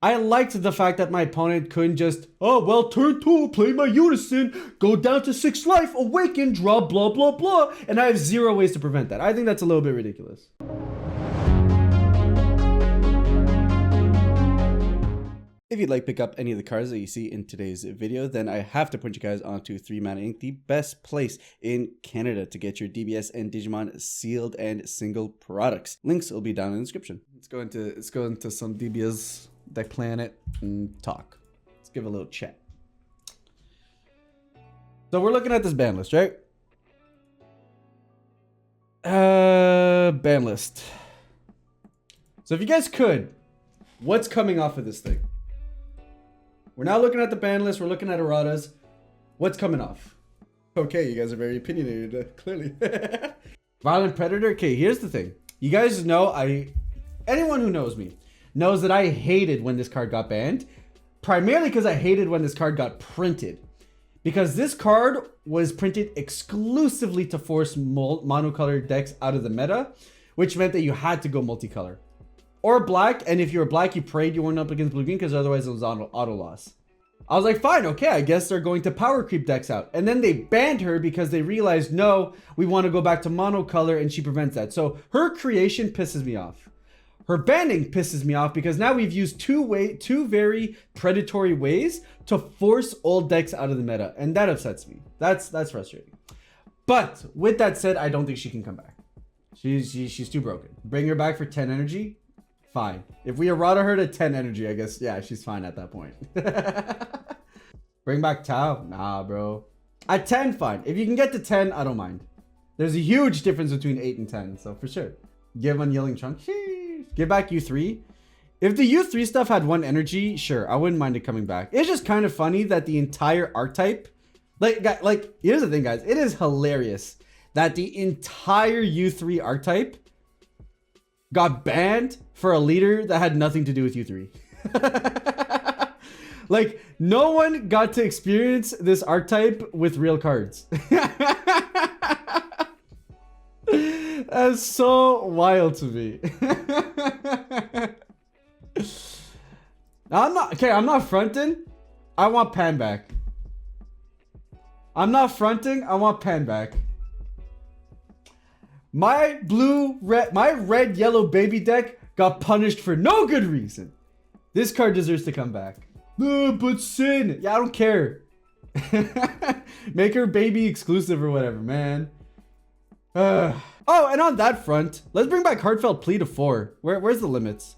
I liked the fact that my opponent couldn't just, oh, well, turn 2, play my Unison, go down to 6 life, awaken, draw, blah, blah, blah. And I have 0 ways to prevent that. I think that's a little bit ridiculous. If you'd like to pick up any of the cards that you see in today's video, then I have to point you guys onto 3 Mana Inc., the best place in Canada to get your DBS and Digimon sealed and single products. Links will be down in the description. Let's go into some DBS Deck Planet and talk. Let's give a little chat. So we're looking at this ban list, right? Ban list. So if you guys could, what's coming off of this thing? We're now looking at the ban list. We're looking at erratas. What's coming off? Okay, you guys are very opinionated, clearly. Violent Predator. Okay, here's the thing. You guys know, anyone who knows me knows that I hated when this card got banned. Primarily because I hated when this card got printed. Because this card was printed exclusively to force monocolored decks out of the meta, which meant that you had to go multicolor. Or black, and if you were black, you prayed you weren't up against blue-green because otherwise it was auto loss. I was like, fine, okay, I guess they're going to power creep decks out. And then they banned her because they realized, no, we want to go back to monocolor, and she prevents that. So her creation pisses me off. Her banning pisses me off because now we've used two very predatory ways to force old decks out of the meta, and that upsets me. That's frustrating. But with that said, I don't think she can come back. She's too broken. Bring her back for 10 energy. Fine. If we errata her to 10 energy, I guess, yeah, she's fine at that point. Bring back Tau? Nah, bro. At 10, fine. If you can get to 10, I don't mind. There's a huge difference between 8 and 10, so for sure. Give Unyielding Trunk. Sheesh. Give back U3. If the U3 stuff had 1 energy, sure, I wouldn't mind it coming back. It's just kind of funny that the entire archetype, like here's the thing, guys. It is hilarious that the entire U3 archetype got banned for a leader that had nothing to do with U3. Like, no one got to experience this archetype with real cards. That's so wild to me. I'm not fronting. I want Pan back. I'm not fronting. I want Pan back. My red yellow baby deck got punished for no good reason. This card deserves to come back. No, but Sin. Yeah, I don't care. Make her baby exclusive or whatever, man. Oh, and on that front, let's bring back Heartfelt Plea to 4. Where's the limits?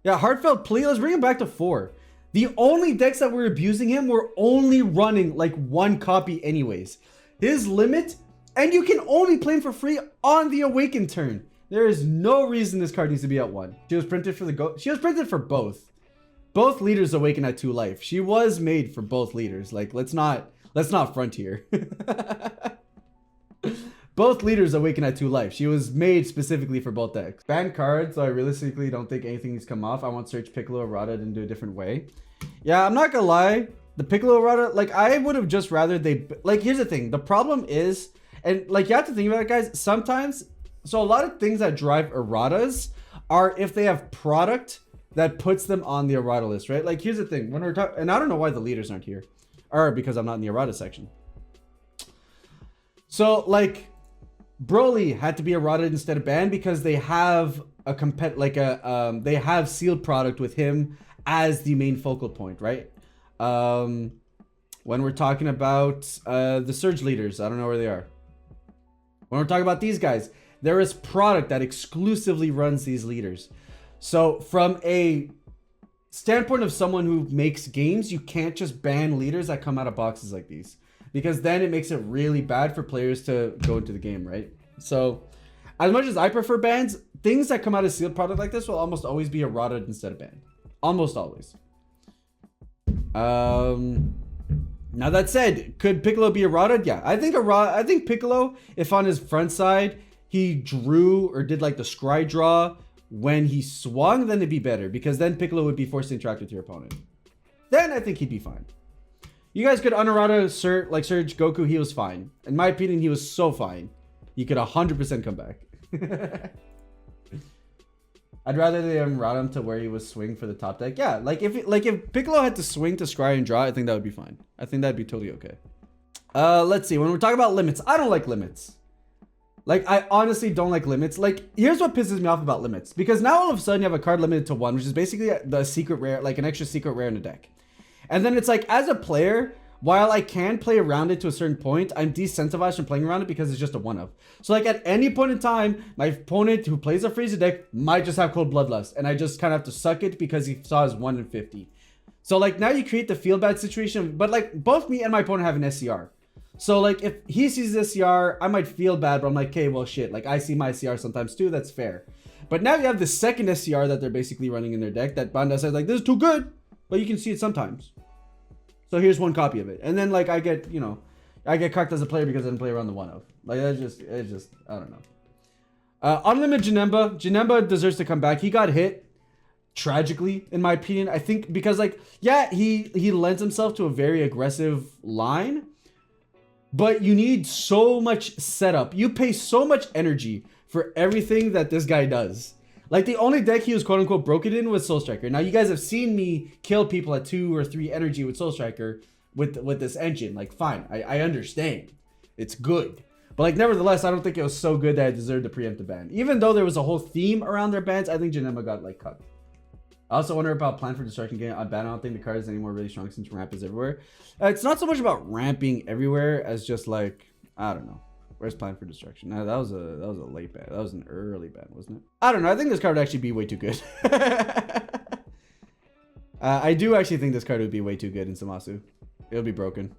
Yeah, Heartfelt Plea, let's bring him back to 4. The only decks that were abusing him were only running like 1 copy anyways. His limit, and you can only play him for free on the Awaken turn. There is no reason this card needs to be at 1. She was printed for she was printed for both. Both leaders awaken at 2 life. She was made for both leaders. Like, let's not front here. Both leaders awaken at 2 life. She was made specifically for both decks. Ban cards, so I realistically don't think anything needs to come off. I want Search Piccolo Errata in a different way. Yeah, I'm not gonna lie. The Piccolo Errata, like, I would have just rather like, here's the thing. The problem is, and like, you have to think about it, guys. Sometimes, so a lot of things that drive erratas are if they have product that puts them on the errata list, right? Like, here's the thing. When we're talking, and I don't know why the leaders aren't here, or because I'm not in the errata section. So, like, Broly had to be errata instead of banned because they have a they have sealed product with him as the main focal point, right? When we're talking about the Surge leaders, I don't know where they are. When we're talking about these guys, there is product that exclusively runs these leaders. So from a standpoint of someone who makes games, you can't just ban leaders that come out of boxes like these, because then it makes it really bad for players to go into the game, right? So as much as I prefer bans, things that come out of sealed product like this will almost always be errata instead of banned. Almost always. Now that said, could Piccolo be errata? Yeah, I think Piccolo, if on his front side he drew or did like the scry draw when he swung, then it'd be better, because then Piccolo would be forced to interact with your opponent. Then I think he'd be fine. You guys could unerrata Surge Goku. He was fine. In my opinion, he was so fine. He could 100% come back. I'd rather them route him to where he was swing for the top deck. Yeah, like if Piccolo had to swing to scry and draw, I think that would be fine. I think that'd be totally okay. Let's see. When we're talking about limits, I don't like limits. Like, I honestly don't like limits. Like, here's what pisses me off about limits. Because now all of a sudden you have a card limited to 1, which is basically the secret rare, like an extra secret rare in the deck. And then it's like, as a player, while I can play around it to a certain point, I'm decentivized from playing around it because it's just a 1-of. So like at any point in time, my opponent who plays a Freezer deck might just have Cold Bloodlust. And I just kind of have to suck it because he saw his 1 in 50. So like now you create the feel bad situation. But like both me and my opponent have an SCR. So like if he sees this SCR, I might feel bad, but I'm like, okay, well shit. Like I see my SCR sometimes too. That's fair. But now you have the second SCR that they're basically running in their deck that Banda says like, this is too good, but you can see it sometimes. So here's one copy of it. And then like I get, you know, I get cucked as a player because I didn't play around the 1-of. Like that's just, it's just, I don't know. Unlimited Janemba. Janemba deserves to come back. He got hit tragically, in my opinion. I think because like, yeah, he lends himself to a very aggressive line, but you need so much setup. You pay so much energy for everything that this guy does. Like the only deck he was quote unquote broken in was Soul Striker. Now you guys have seen me kill people at 2 or 3 energy with Soul Striker with this engine. Like fine, I understand. It's good. But like nevertheless, I don't think it was so good that I deserved the preemptive ban. Even though there was a whole theme around their bans, I think Janemba got like cut. I also wonder about Plan for Destruction getting unbanned. I don't think the card is anymore really strong since ramp is everywhere. It's not so much about ramping everywhere as just like, I don't know. Where's Plan for Destruction? No, that was a late ban. That was an early ban, wasn't it? I don't know. I think this card would actually be way too good. I do actually think this card would be way too good in Zamasu. It'll be broken.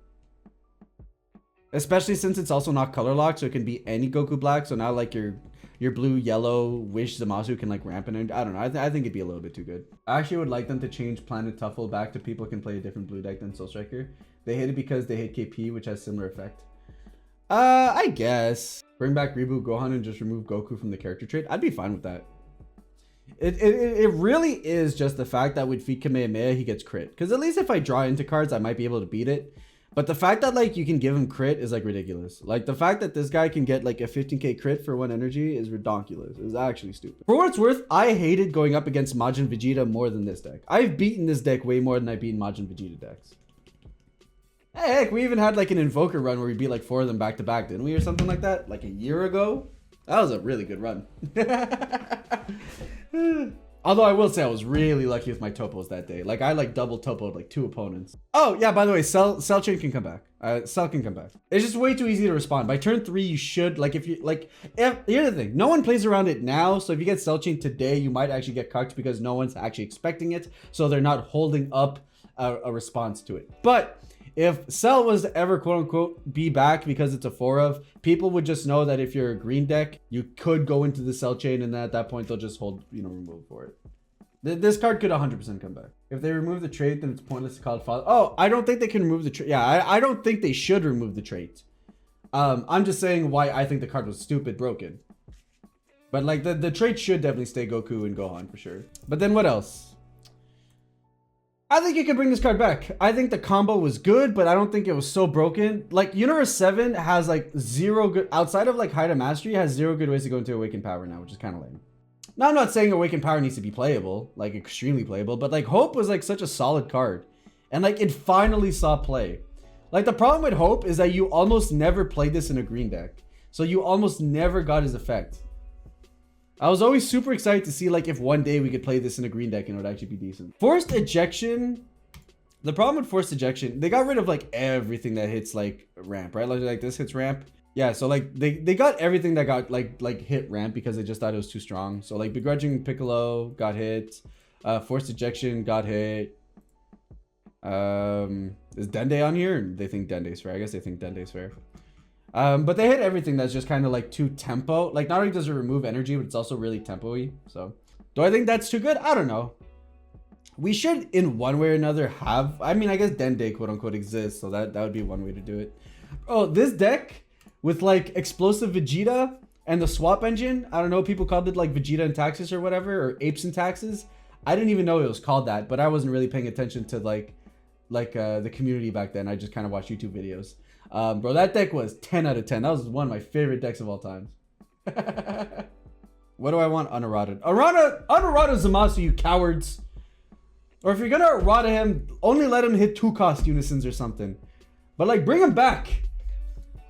Especially since it's also not color locked, so it can be any Goku Black. So now like your blue, yellow, Wish Zamasu can like ramp in. I don't know. I think it'd be a little bit too good. I actually would like them to change Planet Tuffle back to people can play a different blue deck than Soul Striker. They hate it because they hate KP, which has similar effect. I guess. Bring back Reboot Gohan and just remove Goku from the character trait. I'd be fine with that. It really is just the fact that with feed Kamehameha, he gets crit. Because at least if I draw into cards, I might be able to beat it. But the fact that like you can give him crit is like ridiculous. Like the fact that this guy can get like a 15k crit for 1 energy is ridiculous. It's actually stupid. For what it's worth, I hated going up against Majin Vegeta more than this deck. I've beaten this deck way more than I've beaten Majin Vegeta decks. Heck, we even had like an Invoker run where we beat like 4 of them back to back, didn't we? Or something like that? Like a year ago? That was a really good run. Although I will say I was really lucky with my topos that day. Like I like double topoed like 2 opponents. Oh yeah, by the way, Cell Chain can come back. Cell can come back. It's just way too easy to respond. By turn 3, you should like here's the thing. No one plays around it now, so if you get Cell Chain today, you might actually get cucked because no one's actually expecting it, so they're not holding up a response to it. But if Cell was to ever quote unquote be back because it's a 4-of, people would just know that if you're a green deck, you could go into the Cell Chain, and then at that point they'll just hold, you know, remove for it. This card could 100% come back. If they remove the trait, then it's pointless to call it father. Oh, I don't think they can remove the trait. Yeah, I don't think they should remove the trait. I'm just saying why I think the card was stupid broken. But like the trait should definitely stay Goku and Gohan for sure. But then what else? I think you can bring this card back. I think the combo was good, but I don't think it was so broken. Like Universe 7 has like 0 good, outside of like Haida Mastery, has 0 good ways to go into Awakened Power now, which is kind of lame. Now I'm not saying Awakened Power needs to be playable, like extremely playable, but like Hope was like such a solid card. And like it finally saw play. Like the problem with Hope is that you almost never played this in a green deck. So you almost never got his effect. I was always super excited to see like if one day we could play this in a green deck and it would actually be decent. Forced Ejection. The problem with Forced Ejection, they got rid of like everything that hits like ramp, right? Like this hits ramp. Yeah, so like they got everything that got like hit ramp because they just thought it was too strong. So like Begrudging Piccolo got hit. Forced Ejection got hit. Is Dende on here? They think Dende's fair. I guess they think Dende's fair. But they hit everything that's just kind of like too tempo. Like not only does it remove energy, but it's also really tempo-y. So do I think that's too good? I don't know. We should in one way or another have, I mean, I guess Dende quote unquote exists. So that would be one way to do it. Oh, this deck with like Explosive Vegeta and the swap engine. I don't know. People called it like Vegeta and Taxes or whatever, or Apes and Taxes. I didn't even know it was called that, but I wasn't really paying attention to like the community back then. I just kind of watched YouTube videos. Bro, that deck was 10 out of 10. That was one of my favorite decks of all time. What do I want unerrata? Unerrata Zamasu, you cowards. Or if you're gonna errata him, only let him hit 2-cost unisons or something. But like, bring him back.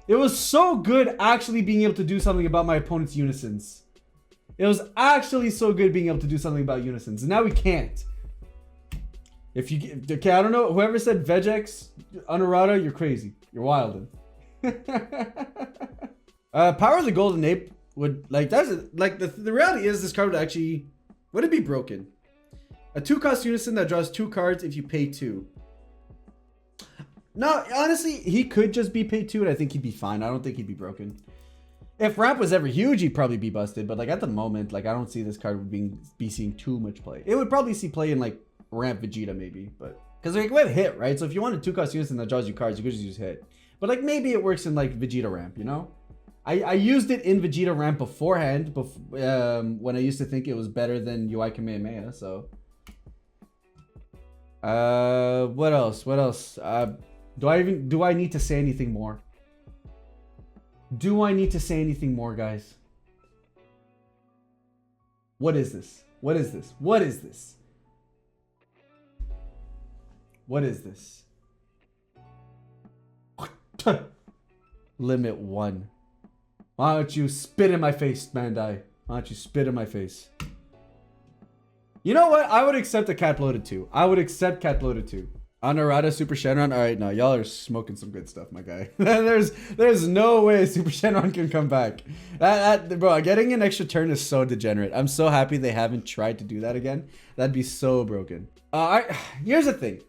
It was so good actually being able to do something about my opponent's unisons. It was actually so good being able to do something about unisons. And now we can't. If you, okay, I don't know. Whoever said Vegex, unerrata, you're crazy. You're wildin'. Power of the Golden Ape would, like, that's like the reality is this card would actually, would it be broken? A 2-cost unison that draws 2 cards if you pay 2. No, honestly, he could just be paid 2 and I think he'd be fine. I don't think he'd be broken. If ramp was ever huge, he'd probably be busted. But like at the moment, like I don't see this card be seeing too much play. It would probably see play in like ramp Vegeta maybe, but because like with hit, right? So if you want a 2-cost unison that draws you cards, you could just use hit. But like maybe it works in like Vegeta ramp, you know? I used it in Vegeta ramp beforehand, when I used to think it was better than UI Kamehameha. So what else? What else? Do I need to say anything more? Do I need to say anything more, guys? What is this? What is this? What is this? What is this? Limit 1. Why don't you spit in my face, Bandai? Why don't you spit in my face? You know what? I would accept a cat bloated 2. I would accept cat bloated 2. Unerrata Super Shenron. All right, no, y'all are smoking some good stuff, my guy. there's no way Super Shenron can come back. Bro, getting an extra turn is so degenerate. I'm so happy they haven't tried to do that again. That'd be so broken. Here's the thing.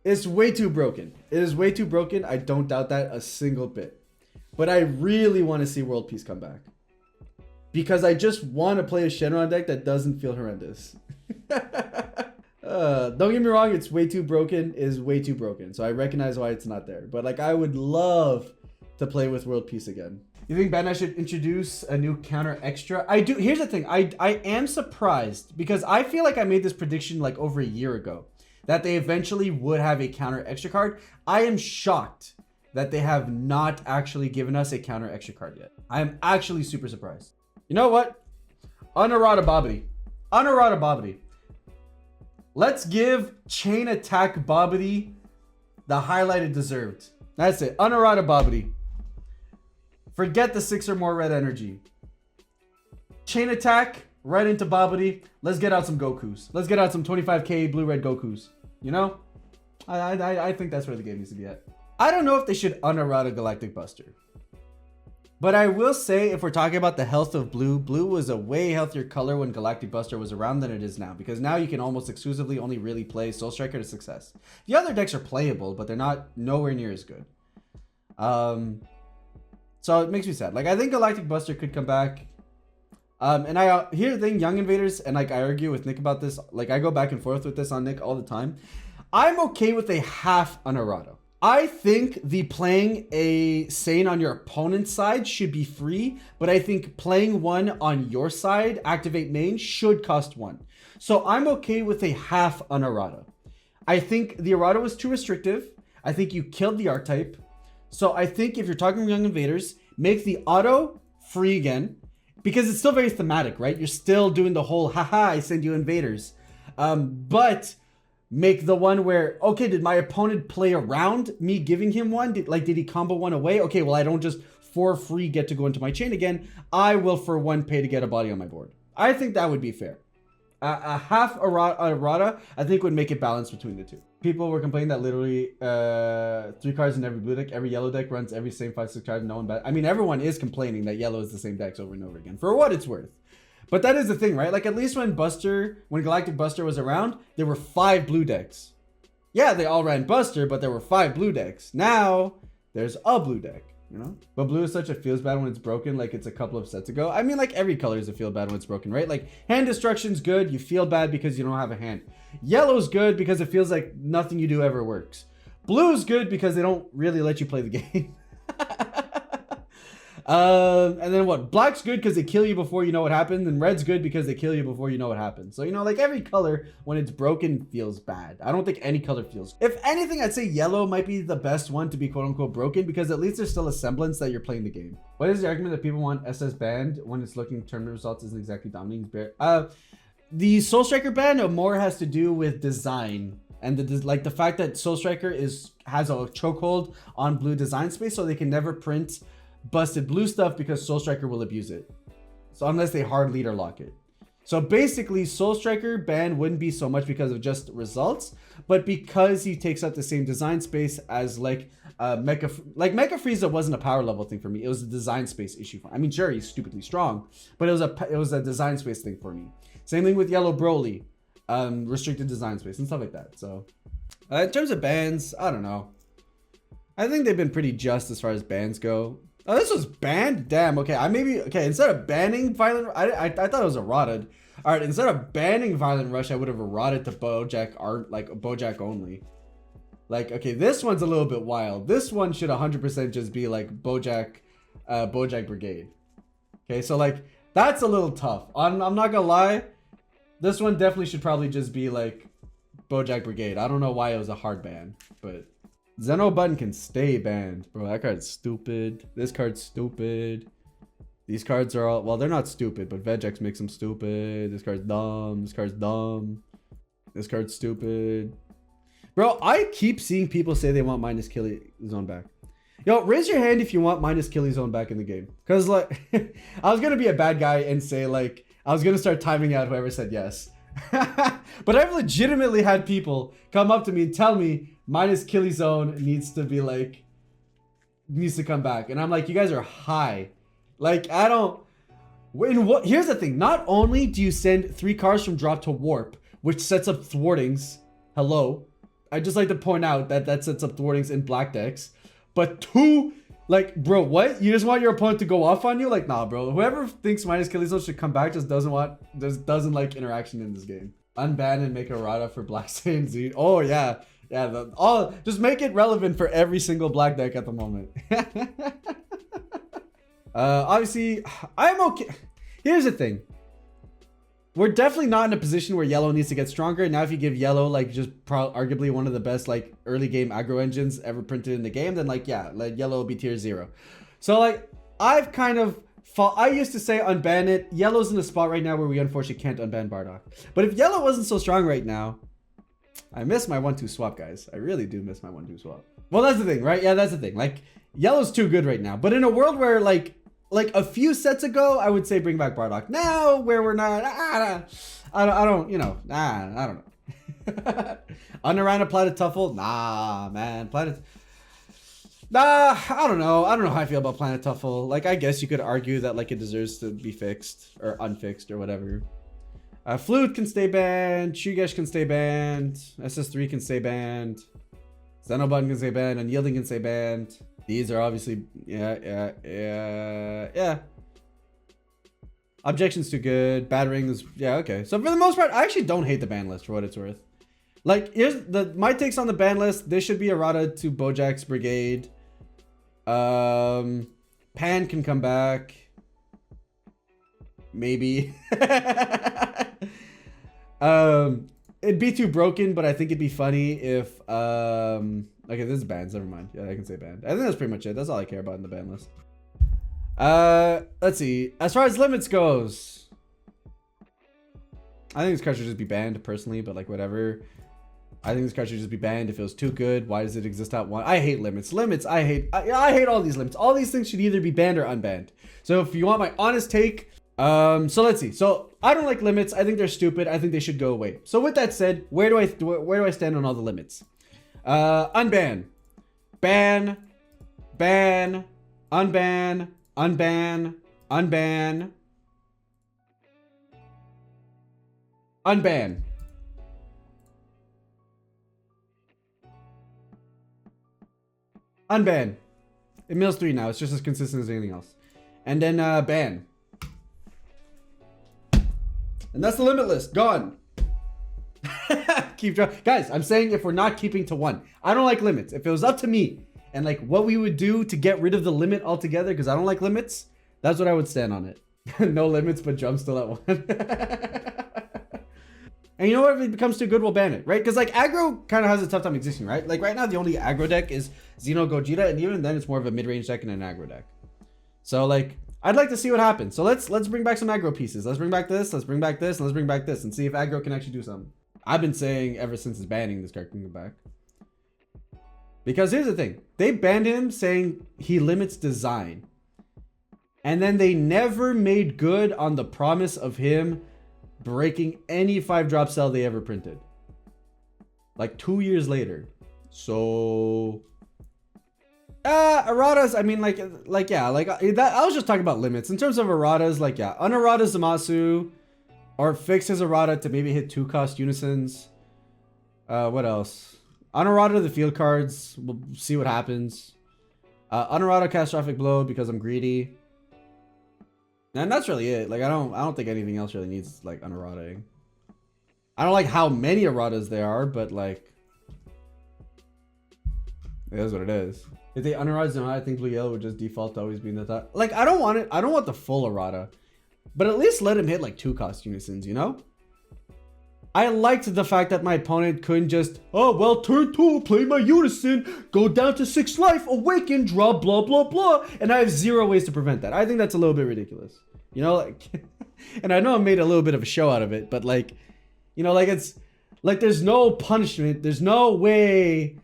It's way too broken. It is way too broken. I don't doubt that a single bit. But I really want to see World Peace come back. Because I just want to play a Shenron deck that doesn't feel horrendous. Don't get me wrong, it's way too broken. It is way too broken. So I recognize why it's not there. But like, I would love to play with World Peace again. You think Bandai should introduce a new counter extra? I do. Here's the thing. I am surprised because I feel like I made this prediction like over a year ago that they eventually would have a counter extra card. I am shocked that they have not actually given us a counter extra card yet. I am actually super surprised. You know what? Unerrata Bobbity. Unerrata Bobbity. Let's give Chain Attack Bobbity the highlight it deserved. That's it. Unerrata Bobbity. Forget the 6 or more red energy. Chain Attack right into Bobbity. Let's get out some Gokus. Let's get out some 25k blue-red Gokus. You know? I think that's where the game needs to be at. I don't know if they should unerrata Galactic Buster. But I will say, if we're talking about the health of blue, blue was a way healthier color when Galactic Buster was around than it is now. Because now you can almost exclusively only really play Soul Striker to success. The other decks are playable, but they're not nowhere near as good. So it makes me sad. Like, I think Galactic Buster could come back. And here's the thing, Young Invaders, and like I argue with Nick about this. Like, I go back and forth with this on Nick all the time. I'm okay with a half unerrata. I think the playing a Sane on your opponent's side should be free, but I think playing one on your side, activate main, should cost 1. So I'm okay with a half unerrata. I think the errata was too restrictive. I think you killed the archetype. So I think if you're talking Young Invaders, make the auto free again, because it's still very thematic, right? You're still doing the whole, haha, I send you invaders. But make the one where, okay, did my opponent play around me giving him one? Did he combo one away? Okay, well, I don't just for free get to go into my chain again. I will for 1 pay to get a body on my board. I think that would be fair. A half errata, I think, would make it balanced between the two. People were complaining that literally 3 cards in every blue deck, every yellow deck runs every same 5-6 cards. No one bad. I mean, everyone is complaining that yellow is the same decks over and over again, for what it's worth. But that is the thing, right? Like, at least when Galactic Buster was around, there were 5 blue decks. Yeah, they all ran Buster, but there were 5 blue decks. Now, there's a blue deck, you know? But blue is such a feels bad when it's broken, like it's a couple of sets ago. I mean, like, every color is a feel bad when it's broken, right? Like, hand destruction's good, you feel bad because you don't have a hand. Yellow's good because it feels like nothing you do ever works. Blue's good because they don't really let you play the game. And then what? Black's good because they kill you before you know what happened, and red's good because they kill you before you know what happened. So, you know, like every color, when it's broken, feels bad. I don't think any color feels. If anything, I'd say yellow might be the best one to be quote unquote broken, because at least there's still a semblance that you're playing the game. What is the argument that people want SS banned when it's looking tournament results isn't exactly dominating? The Soul Striker ban more has to do with design. And the fact that Soul Striker has a chokehold on blue design space, so they can never print busted blue stuff because Soul Striker will abuse it. So unless they hard leader lock it. So basically, Soul Striker ban wouldn't be so much because of just results, but because he takes up the same design space as like Mecha Frieza wasn't a power level thing for me. It was a design space issue. I mean, sure, he's stupidly strong, but it was a design space thing for me. Same thing with Yellow Broly. Restricted design space and stuff like that. So in terms of bans, I don't know. I think they've been pretty just as far as bans go. Oh, this was banned? Damn, okay. Instead of banning Violent, I thought it was eroded. All right, instead of banning Violent Rush, I would have eroded to Bojack art, like Bojack only. Like, okay, this one's a little bit wild. This one should 100% just be like Bojack Brigade. Okay, so like that's a little tough. I'm not gonna lie. This one definitely should probably just be like Bojack Brigade. I don't know why it was a hard ban, but Zeno button can stay banned. Bro, that card's stupid. This card's stupid. These cards are all, well, they're not stupid, but Vegex makes them stupid. This card's dumb. This card's dumb. This card's stupid. Bro, I keep seeing people say they want minus Killy Zone back. Yo, raise your hand if you want minus Killy Zone back in the game. Because, like, I was going to be a bad guy and say, like, I was going to start timing out whoever said yes. But I've legitimately had people come up to me and tell me minus Killy Zone needs to be, like, needs to come back. And I'm like, you guys are high. Like, I don't... Here's the thing. Not only do you send 3 cards from drop to warp, which sets up thwartings. Hello. I'd just like to point out that that sets up thwartings in black decks. But 2... Like, bro, what? You just want your opponent to go off on you? Like, nah, bro. Whoever thinks minus Killy Zone should come back just doesn't like interaction in this game. Unban and make a Rada for Black Saiyan Z. Oh, yeah. Yeah, just make it relevant for every single black deck at the moment. Obviously, I'm okay. Here's the thing. We're definitely not in a position where yellow needs to get stronger. Now, if you give yellow, like, just arguably one of the best, like, early game aggro engines ever printed in the game, then, like, yeah, like, yellow will be tier 0. So, like, I've kind of... I used to say unban it. Yellow's in a spot right now where we unfortunately can't unban Bardock. But if yellow wasn't so strong right now... I miss my 1-2 swap, guys. I really do miss my 1-2 swap. Well, that's the thing, right? Yeah, that's the thing. Like, yellow's too good right now. But in a world where, like a few sets ago, I would say bring back Bardock. Now, where we're not, I don't, you know, I don't know. Underround a Planet Tuffle? Nah, man. Nah, I don't know. I don't know how I feel about Planet Tuffle. Like, I guess you could argue that, like, it deserves to be fixed or unfixed or whatever. Flute can stay banned. Shugesh can stay banned. SS3 can stay banned. Xenobun can stay banned. Unyielding can stay banned. These are obviously, yeah. Objections too good. Battering is, yeah, okay. So for the most part, I actually don't hate the ban list for what it's worth. Like, here's my takes on the ban list. This should be errata to Bojack's Brigade. Pan can come back. Maybe. It'd be too broken, but I think it'd be funny if okay, this is bans, never mind. Yeah, I can say banned. I think that's pretty much it. That's all I care about in the ban list. Let's see. As far as limits goes, I think this card should just be banned personally, but like whatever. I think this card should just be banned. If it was too good, why does it exist at 1? I hate limits. I hate all these limits. All these things should either be banned or unbanned. So if you want my honest take, so let's see. So I don't like limits. I think they're stupid. I think they should go away. So with that said, where do I stand on all the limits? Unban, ban, unban, unban, unban, unban. Unban. It mills 3 now. It's just as consistent as anything else. And then ban. And that's the limit list. Gone. Keep trying. Guys, I'm saying if we're not keeping to 1. I don't like limits. If it was up to me, and like what we would do to get rid of the limit altogether, because I don't like limits, that's what I would stand on it. No limits, but jump still at 1. And you know what? If it becomes too good, we'll ban it, right? Because like aggro kind of has a tough time existing, right? Like right now, the only aggro deck is Xeno Gogeta, and even then, it's more of a mid-range deck and an aggro deck. So like, I'd like to see what happens. So let's bring back some aggro pieces. Let's bring back this. Let's bring back this. And let's bring back this, and see if aggro can actually do something. I've been saying ever since his banning, this card can come back. Because here's the thing: they banned him saying he limits design, and then they never made good on the promise of him breaking any 5-drop cell they ever printed. Like 2 years later. So erratas, I mean, yeah, like that. I was just talking about limits in terms of erratas. Like, yeah, unerrata Zamasu, or fix his errata to maybe hit 2-cost unisons. What else? Unerrata the field cards. We'll see what happens. Unerrata catastrophic blow because I'm greedy. And that's really it. Like I don't think anything else really needs like unerrataing. I don't like how many erratas there are, but like it is what it is. If they unerrata them, I think blue yellow would just default to always being the top. Like I don't want it. I don't want the full errata, but at least let him hit like 2-cost unisons, you know? I liked the fact that my opponent couldn't just, oh, well, turn 2, play my unison, go down to 6 life, awaken, draw, blah, blah, blah. And I have 0 ways to prevent that. I think that's a little bit ridiculous. You know, like, and I know I made a little bit of a show out of it, but like, you know, like it's, like there's no punishment. There's no way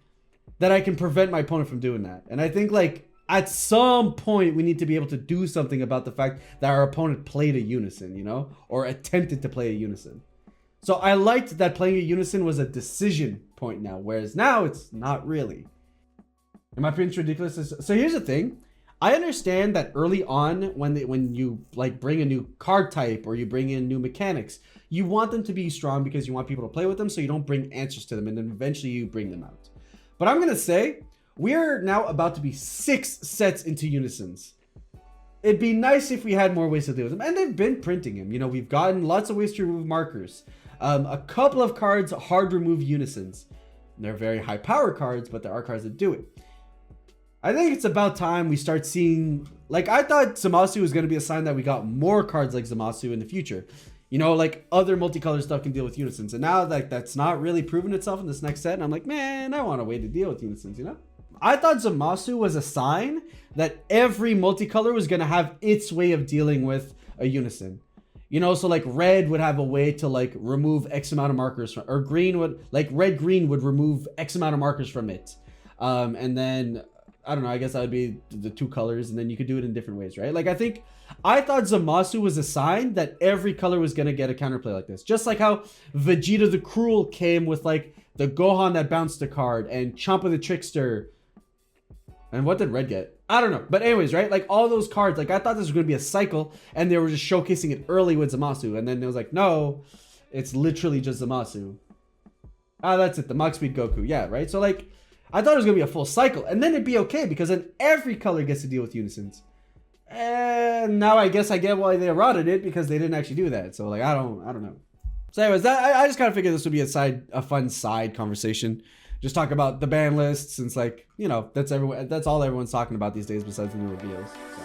that I can prevent my opponent from doing that. And I think like at some point we need to be able to do something about the fact that our opponent played a unison, you know, or attempted to play a unison. So I liked that playing a unison was a decision point now, whereas now it's not really. Am I being ridiculous? So here's the thing. I understand that early on when you like bring a new card type or you bring in new mechanics, you want them to be strong because you want people to play with them, so you don't bring answers to them, and then eventually you bring them out. But I'm going to say we're now about to be 6 sets into unisons. It'd be nice if we had more ways to deal with them, and they've been printing them. You know, we've gotten lots of ways to remove markers. A couple of cards hard remove unisons. They're very high power cards, but there are cards that do it. I think it's about time we start seeing, like, I thought Zamasu was going to be a sign that we got more cards like Zamasu in the future. You know, like other multicolor stuff can deal with unisons. And now like that's not really proven itself in this next set. And I'm like, man, I want a way to deal with unisons, you know? I thought Zamasu was a sign that every multicolor was going to have its way of dealing with a unison. You know, so like red would have a way to like remove X amount of markers from, or green would, like red-green would remove X amount of markers from it. And then, I don't know, I guess that would be the 2 colors, and then you could do it in different ways, right? Like I thought Zamasu was a sign that every color was going to get a counterplay like this. Just like how Vegeta the Cruel came with like the Gohan that bounced a card, and Champa the Trickster. And what did red get? I don't know. But anyways, right? Like all those cards, like I thought this was going to be a cycle, and they were just showcasing it early with Zamasu. And then it was like, no, it's literally just Zamasu. Ah, that's it. The Mach Speed Goku. Yeah, right? So like, I thought it was going to be a full cycle, and then it'd be okay because then every color gets to deal with unisons. And now I guess I get why they eroded it, because they didn't actually do that. So like, I don't know. So anyways, I just kind of figured this would be a fun side conversation. Just talk about the ban list, since like, you know, that's all everyone's talking about these days besides the new reveals. So.